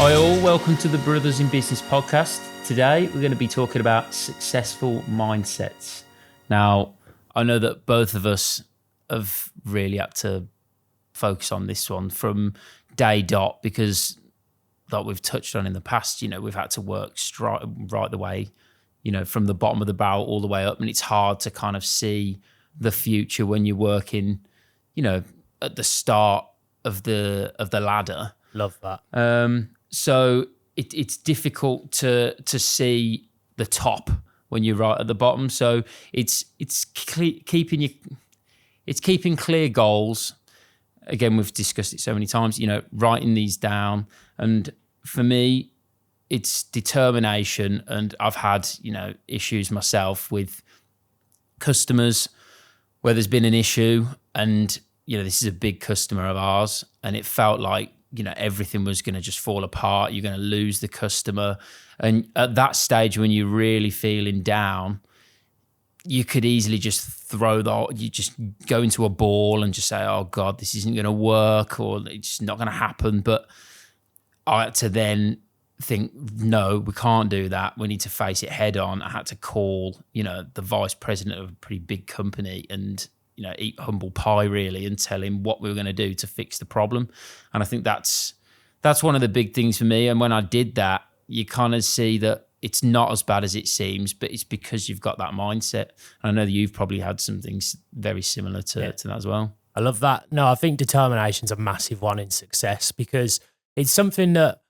Hi all, welcome to the Brothers in Business podcast. Today we're going to be talking about successful mindsets. Now, I know that both of us have really had to focus on this one from day dot because, like we've touched on in the past, we've had to work right the way, from the bottom of the barrel all the way up, and it's hard to kind of see the future when you're working, at the start of the ladder. Love that. So it's difficult to see the top when you're right at the bottom. So it's keeping clear goals. Again, we've discussed it so many times. Writing these down, and for me, it's determination. And I've had issues myself with customers where there's been an issue, and this is a big customer of ours, and it felt like everything was going to just fall apart. You're going to lose the customer. And at that stage, when you're really feeling down, you could easily just you just go into a ball and just say, oh God, this isn't going to work, or it's just not going to happen. But I had to then think, no, we can't do that. We need to face it head on. I had to call, the vice president of a pretty big company and eat humble pie really, and tell him what we were going to do to fix the problem. And I think that's one of the big things for me. And when I did that, you kind of see that it's not as bad as it seems, but it's because you've got that mindset. And I know that you've probably had some things very similar to that as well. I love that. No, I think determination's a massive one in success, because it's something that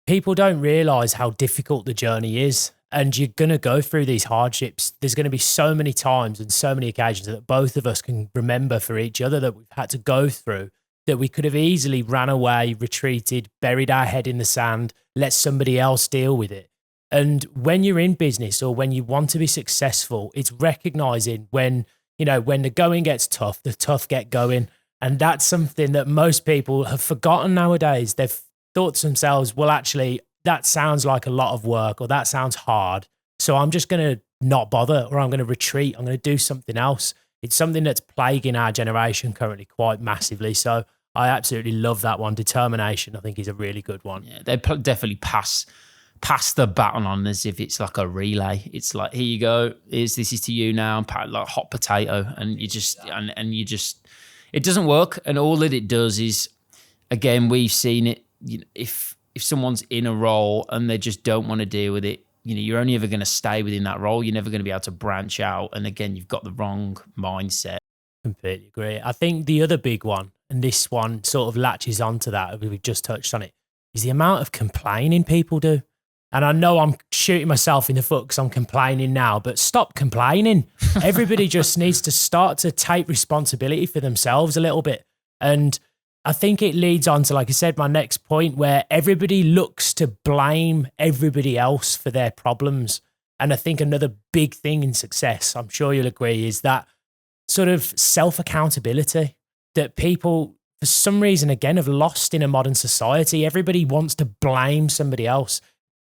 people don't realize how difficult the journey is. And you're going to go through these hardships. There's going to be so many times and so many occasions that both of us can remember for each other that we've had to go through, that we could have easily ran away, retreated, buried our head in the sand, let somebody else deal with it. And when you're in business or when you want to be successful, it's recognizing when the going gets tough, the tough get going. And that's something that most people have forgotten nowadays. They've thought to themselves, well, actually, that sounds like a lot of work, or that sounds hard, so I'm just going to not bother, or I'm going to retreat. I'm going to do something else. It's something that's plaguing our generation currently quite massively. So I absolutely love that one. Determination, I think, is a really good one. Yeah, they definitely pass the baton on as if it's like a relay. It's like, here you go, this is to you now, like hot potato, and you just it doesn't work. And all that it does is, again, we've seen it. If someone's in a role and they just don't want to deal with it, you're only ever going to stay within that role. You're never going to be able to branch out. And again, you've got the wrong mindset. Completely agree. I think the other big one, and this one sort of latches onto that, we've just touched on it, is the amount of complaining people do. And I know I'm shooting myself in the foot because I'm complaining now, but stop complaining. Everybody just needs to start to take responsibility for themselves a little bit. And I think it leads on to, like I said, my next point, where everybody looks to blame everybody else for their problems. And I think another big thing in success, I'm sure you'll agree, is that sort of self-accountability that people, for some reason, again, have lost in a modern society. Everybody wants to blame somebody else,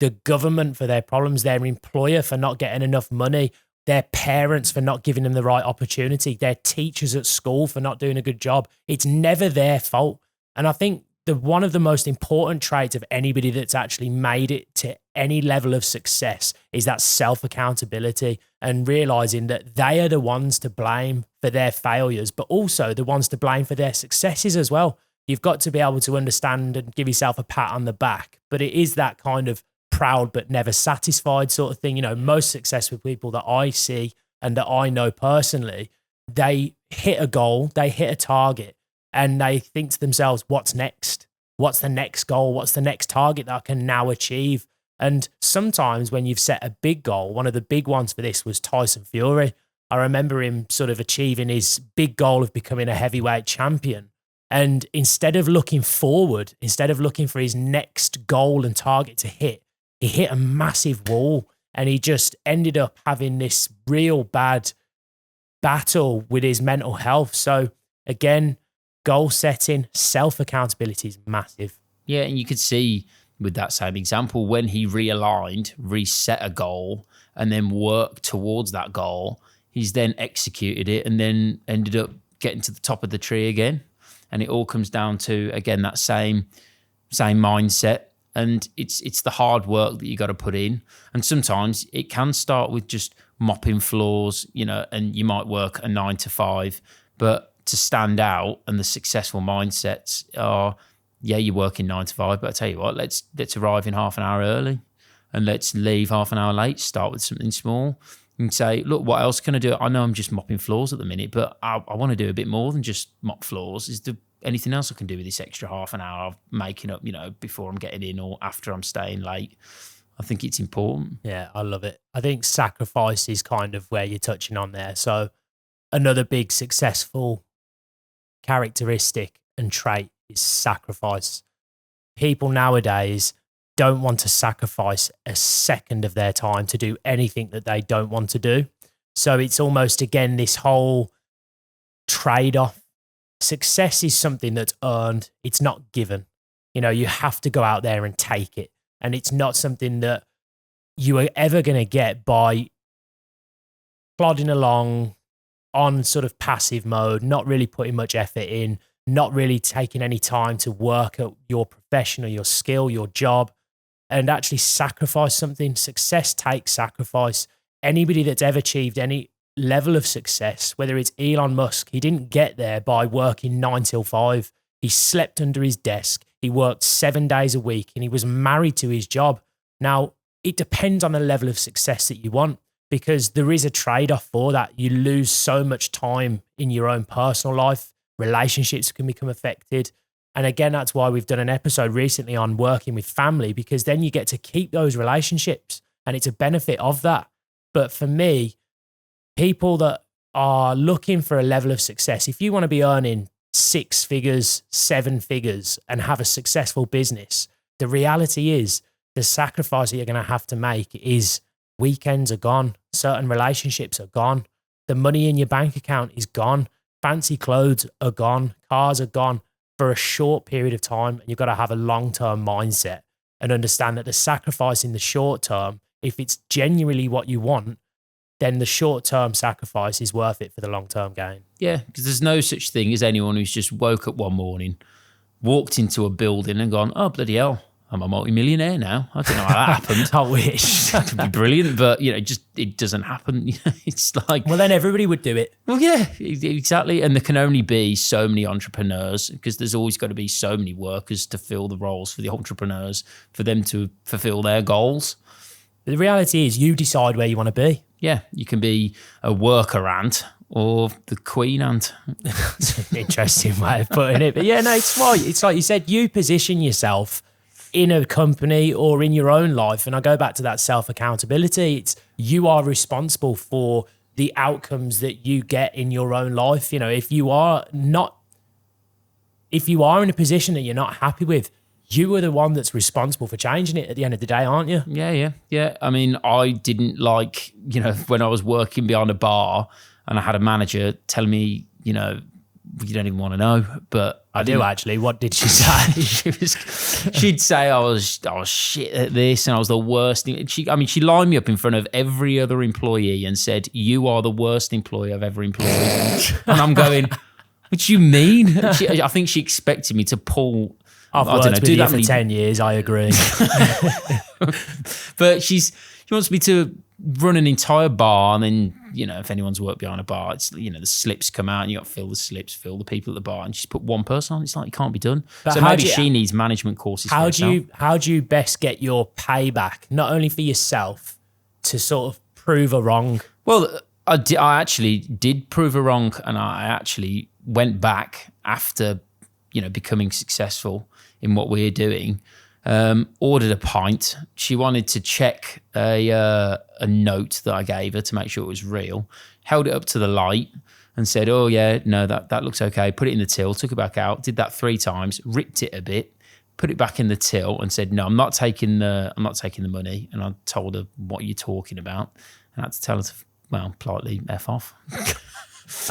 the government for their problems, their employer for not getting enough money, their parents for not giving them the right opportunity, their teachers at school for not doing a good job. It's never their fault. And I think one of the most important traits of anybody that's actually made it to any level of success is that self-accountability, and realizing that they are the ones to blame for their failures, but also the ones to blame for their successes as well. You've got to be able to understand and give yourself a pat on the back, but it is that kind of proud but never satisfied sort of thing. Most successful people that I see and that I know personally, they hit a goal, they hit a target, and they think to themselves, what's next? What's the next goal? What's the next target that I can now achieve? And sometimes when you've set a big goal, one of the big ones for this was Tyson Fury. I remember him sort of achieving his big goal of becoming a heavyweight champion. And instead of looking forward, instead of looking for his next goal and target to hit, he hit a massive wall, and he just ended up having this real bad battle with his mental health. So again, goal setting, self-accountability is massive. Yeah, and you could see with that same example, when he realigned, reset a goal, and then worked towards that goal, he's then executed it and then ended up getting to the top of the tree again. And it all comes down to, again, that same mindset. And it's the hard work that you got to put in. And sometimes it can start with just mopping floors, and you might work a 9 to 5, but to stand out, and the successful mindsets are, yeah, you're working 9 to 5, but I tell you what, let's arrive in half an hour early and let's leave half an hour late. Start with something small and say, look, what else can I do? I know I'm just mopping floors at the minute, but I want to do a bit more than just mop floors. Is there anything else I can do with this extra half an hour of making up, before I'm getting in or after I'm staying late? I think it's important. Yeah, I love it. I think sacrifice is kind of where you're touching on there. So another big successful characteristic and trait is sacrifice. People nowadays don't want to sacrifice a second of their time to do anything that they don't want to do. So it's almost, again, this whole trade-off. Success is something that's earned. It's not given. You have to go out there and take it. And it's not something that you are ever going to get by plodding along on sort of passive mode, not really putting much effort in, not really taking any time to work at your profession or your skill, your job, and actually sacrifice something. Success takes sacrifice. Anybody that's ever achieved any level of success, whether it's Elon Musk, he didn't get there by working 9 till 5. He slept under his desk. He worked 7 days a week and he was married to his job. Now, it depends on the level of success that you want, because there is a trade-off for that. You lose so much time in your own personal life. Relationships can become affected. And again, that's why we've done an episode recently on working with family, because then you get to keep those relationships and it's a benefit of that. But for me, people that are looking for a level of success, if you want to be earning 6 figures, 7 figures and have a successful business, the reality is the sacrifice that you're going to have to make is weekends are gone. Certain relationships are gone. The money in your bank account is gone. Fancy clothes are gone. Cars are gone for a short period of time. And you've got to have a long-term mindset and understand that the sacrifice in the short term, if it's genuinely what you want, then the short-term sacrifice is worth it for the long-term gain. Yeah, because there's no such thing as anyone who's just woke up one morning, walked into a building and gone, oh, bloody hell, I'm a multimillionaire now. I don't know how that happened. I wish. That could be brilliant, but, it doesn't happen. It's like... Well, then everybody would do it. Well, yeah, exactly. And there can only be so many entrepreneurs, because there's always got to be so many workers to fill the roles for the entrepreneurs, for them to fulfill their goals. But the reality is you decide where you want to be. Yeah, you can be a worker ant or the queen ant. Interesting way of putting it. But yeah, no, it's right. It's like you said, you position yourself in a company or in your own life. And I go back to that self-accountability. It's you are responsible for the outcomes that you get in your own life. If you are in a position that you're not happy with, you are the one that's responsible for changing it at the end of the day, aren't you? Yeah. I mean, I didn't like, when I was working behind a bar and I had a manager telling me, you don't even want to know, but I do actually. What did she say? She'd say I was shit at this and I was the worst. She lined me up in front of every other employee and said, you are the worst employee I've ever employed. And I'm going, what do you mean? I think she expected me to pull... I've worked with you for 10 years, I agree. But she wants me to run an entire bar, and then, if anyone's worked behind a bar, it's, the slips come out and you got to fill the slips, fill the people at the bar, and she's put one person on. It's like, it can't be done. But so maybe she needs management courses for herself. How do you best get your payback, not only for yourself, to sort of prove a wrong? Well, I actually did prove her wrong, and I actually went back after, becoming successful in what we're doing, ordered a pint. She wanted to check a note that I gave her to make sure it was real, held it up to the light and said, oh yeah, no, that looks okay. Put it in the till, took it back out, did that 3 times, ripped it a bit, put it back in the till and said, no, I'm not taking the money. And I told her, what are you talking about? And I had to tell her to, politely F off.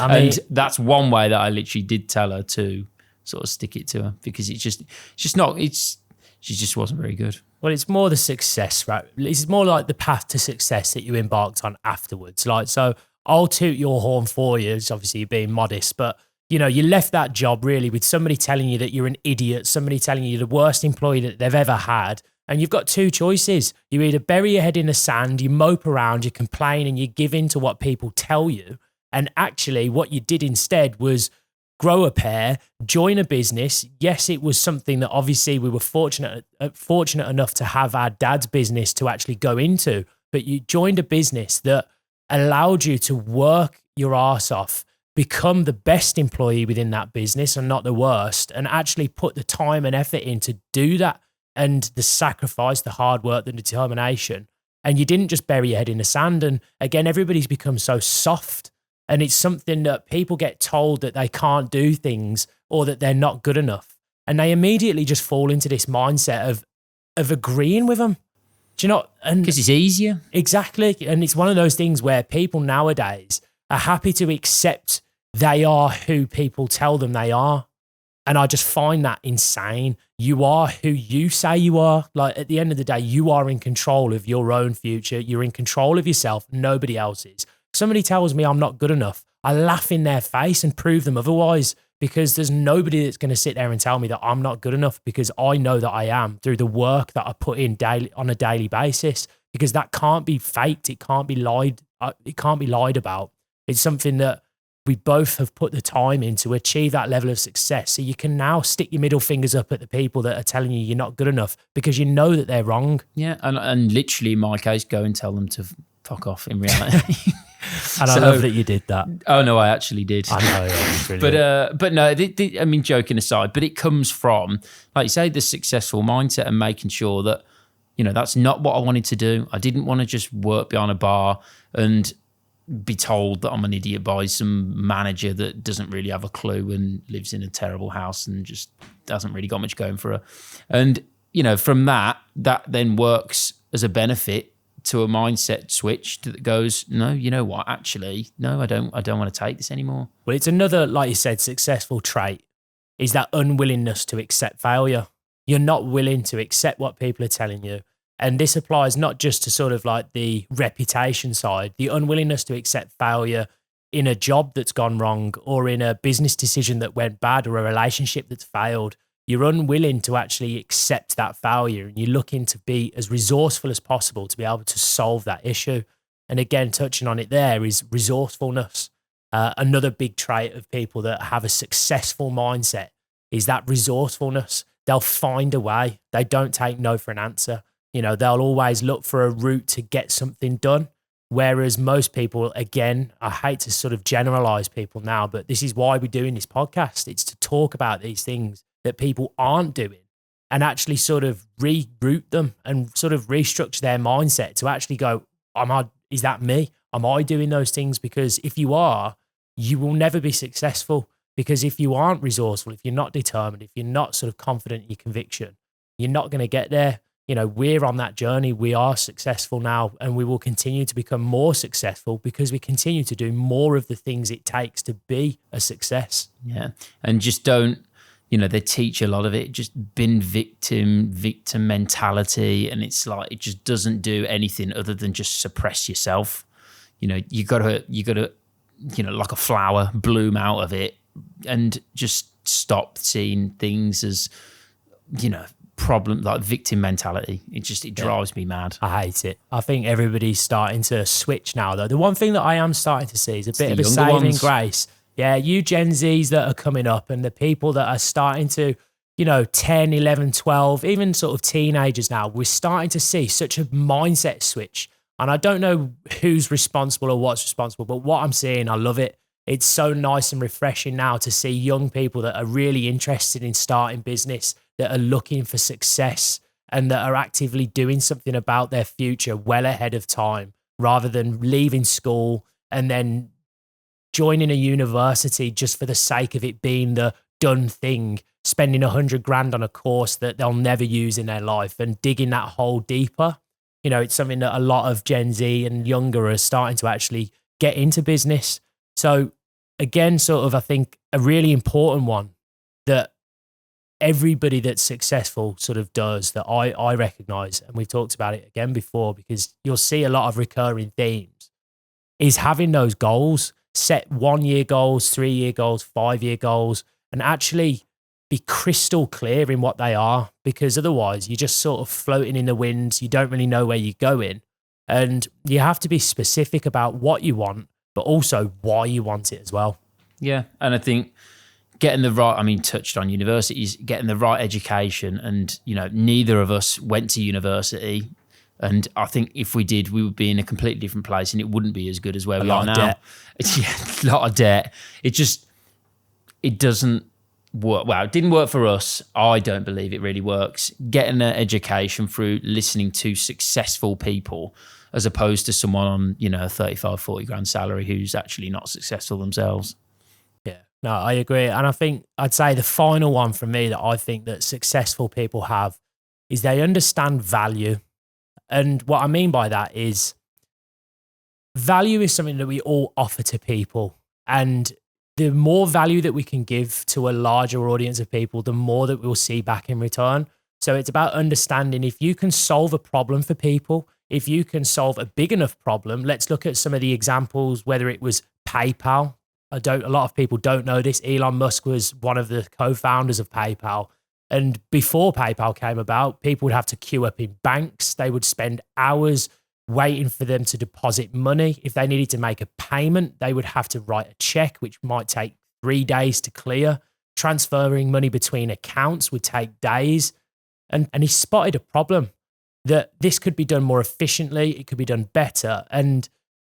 And that's one way that I literally did tell her to sort of stick it to her, because she just wasn't very good. Well, it's more the success, right? It's more like the path to success that you embarked on afterwards. Like, so I'll toot your horn for you. It's obviously being modest, but you left that job really with somebody telling you that you're an idiot, somebody telling you you're the worst employee that they've ever had. And you've got two choices. You either bury your head in the sand, you mope around, you complain, and you give in to what people tell you. And actually, what you did instead was grow a pair, join a business. Yes, it was something that obviously we were fortunate enough to have our dad's business to actually go into. But you joined a business that allowed you to work your arse off, become the best employee within that business and not the worst, and actually put the time and effort in to do that, and the sacrifice, the hard work, the determination. And you didn't just bury your head in the sand. And again, everybody's become so soft. And it's something that people get told that they can't do things or that they're not good enough. And they immediately just fall into this mindset of agreeing with them. Do you know? Because it's easier. Exactly. And it's one of those things where people nowadays are happy to accept they are who people tell them they are. And I just find that insane. You are who you say you are. Like, at the end of the day, you are in control of your own future. You're in control of yourself. Nobody else is. Somebody tells me I'm not good enough, I laugh in their face and prove them otherwise, because there's nobody that's going to sit there and tell me that I'm not good enough, because I know that I am through the work that I put in daily on a daily basis, because that can't be faked. It can't be lied. It can't be lied about. It's something that we both have put the time in to achieve that level of success. So you can now stick your middle fingers up at the people that are telling you you're not good enough, because you know that they're wrong. Yeah. And literally in my case, go and tell them to fuck off in reality. And I love that you did that. Oh no, I actually did. I know, yeah, but no, I mean, joking aside, but it comes from, like you say, the successful mindset and making sure that, you know, that's not what I wanted to do. I didn't want to just work behind a bar and be told that I'm an idiot by some manager that doesn't really have a clue and lives in a terrible house and just hasn't really got much going for her. And, you know, from that then works as a benefit to a mindset switch that goes, no, you know what? Actually, no, I don't want to take this anymore. Well, it's another, like you said, successful trait is that unwillingness to accept failure. You're not willing to accept what people are telling you. And this applies not just to sort of like the reputation side, the unwillingness to accept failure in a job that's gone wrong, or in a business decision that went bad, or a relationship that's failed. You're unwilling to actually accept that failure, and you're looking to be as resourceful as possible to be able to solve that issue. And again, touching on it there is resourcefulness. Another big trait of people that have a successful mindset is that resourcefulness. They'll find a way. They don't take no for an answer. You know, they'll always look for a route to get something done. Whereas most people, again, I hate to sort of generalize people now, but this is why we're doing this podcast. It's to talk about these things that people aren't doing, and actually sort of reroute them and sort of restructure their mindset to actually go, is that me? Am I doing those things? Because if you are, you will never be successful, because if you aren't resourceful, if you're not determined, if you're not sort of confident in your conviction, you're not going to get there. You know, we're on that journey. We are successful now, and we will continue to become more successful because we continue to do more of the things it takes to be a success. Yeah. And just don't, you know, they teach a lot of it, just been victim mentality. And it's like, it just doesn't do anything other than just suppress yourself. You know, you gotta, you know, like a flower, bloom out of it, and just stop seeing things as, you know, problem, like victim mentality. It drives me mad. I hate it. I think everybody's starting to switch now, though. The one thing that I am starting to see is a bit of a saving grace. Yeah, you Gen Zs that are coming up, and the people that are starting to, you know, 10, 11, 12, even sort of teenagers now, we're starting to see such a mindset switch. And I don't know who's responsible or what's responsible, but what I'm seeing, I love it. It's so nice and refreshing now to see young people that are really interested in starting business, that are looking for success, and that are actively doing something about their future well ahead of time, rather than leaving school and then joining a university just for the sake of it being the done thing, spending $100,000 on a course that they'll never use in their life, and digging that hole deeper. You know, it's something that a lot of Gen Z and younger are starting to actually get into business. So again, sort of, I think a really important one that everybody that's successful sort of does, that I recognize, and we've talked about it again before, because you'll see a lot of recurring themes, is having those goals. Set 1 year goals, 3 year goals, 5 year goals, and actually be crystal clear in what they are, because otherwise you're just sort of floating in the wind. You don't really know where you're going. And you have to be specific about what you want, but also why you want it as well. Yeah. And I think getting the right, I mean, touched on universities, getting the right education. And, you know, neither of us went to university. And I think if we did, we would be in a completely different place and it wouldn't be as good as where we are now. Debt. It's a lot of debt. It doesn't work. Well, it didn't work for us. I don't believe it really works. Getting an education through listening to successful people as opposed to someone on, you know, a 35, 40 grand salary who's actually not successful themselves. Yeah, no, I agree. And I think I'd say the final one for me that I think that successful people have is they understand value. And what I mean by that is value is something that we all offer to people. And the more value that we can give to a larger audience of people, the more that we'll see back in return. So it's about understanding if you can solve a problem for people, if you can solve a big enough problem. Let's look at some of the examples, whether it was PayPal. A lot of people don't know this. Elon Musk was one of the co-founders of PayPal. And before PayPal came about, people would have to queue up in banks. They would spend hours waiting for them to deposit money. If they needed to make a payment, they would have to write a check, which might take 3 days to clear. Transferring money between accounts would take days. And he spotted a problem that this could be done more efficiently. It could be done better. And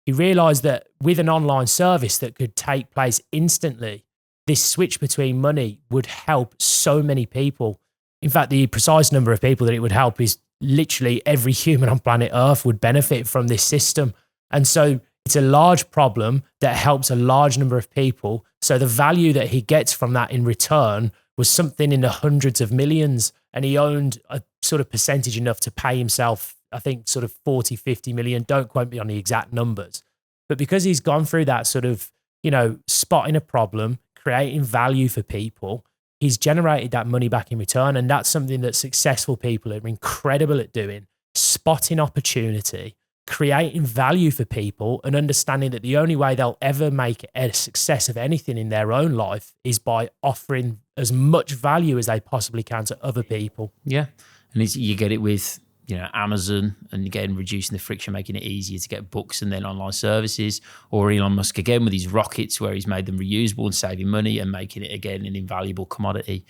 he realized that with an online service that could take place instantly, this switch between money would help so many people. In fact, the precise number of people that it would help is literally every human on planet Earth would benefit from this system. And so it's a large problem that helps a large number of people. So the value that he gets from that in return was something in the hundreds of millions. And he owned a sort of percentage enough to pay himself, I think, sort of 40, 50 million. Don't quote me on the exact numbers. But because he's gone through that sort of, you know, spotting a problem, creating value for people, he's generated that money back in return. And that's something that successful people are incredible at doing, spotting opportunity, creating value for people, and understanding that the only way they'll ever make a success of anything in their own life is by offering as much value as they possibly can to other people. Yeah. And you get it with, you know, Amazon, and again, reducing the friction, making it easier to get books and then online services, or Elon Musk again with his rockets where he's made them reusable and saving money and making it again an invaluable commodity.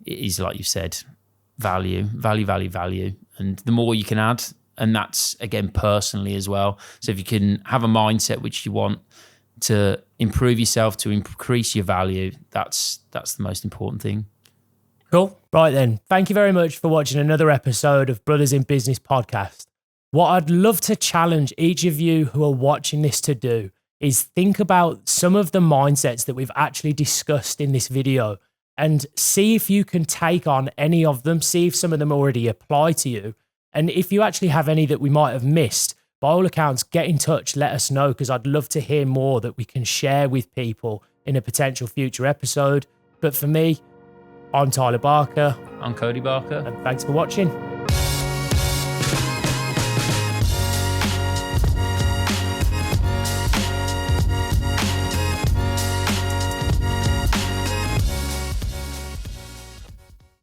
It is, like you've said, value. And the more you can add, and that's again personally as well. So if you can have a mindset which you want to improve yourself, to increase your value, that's the most important thing. Cool. Right then. Thank you very much for watching another episode of Brothers in Business podcast. What I'd love to challenge each of you who are watching this to do is think about some of the mindsets that we've actually discussed in this video and see if you can take on any of them, see if some of them already apply to you. And if you actually have any that we might have missed, by all accounts, get in touch, let us know, because I'd love to hear more that we can share with people in a potential future episode. But for me, I'm Tyler Barker. I'm Cody Barker. And thanks for watching.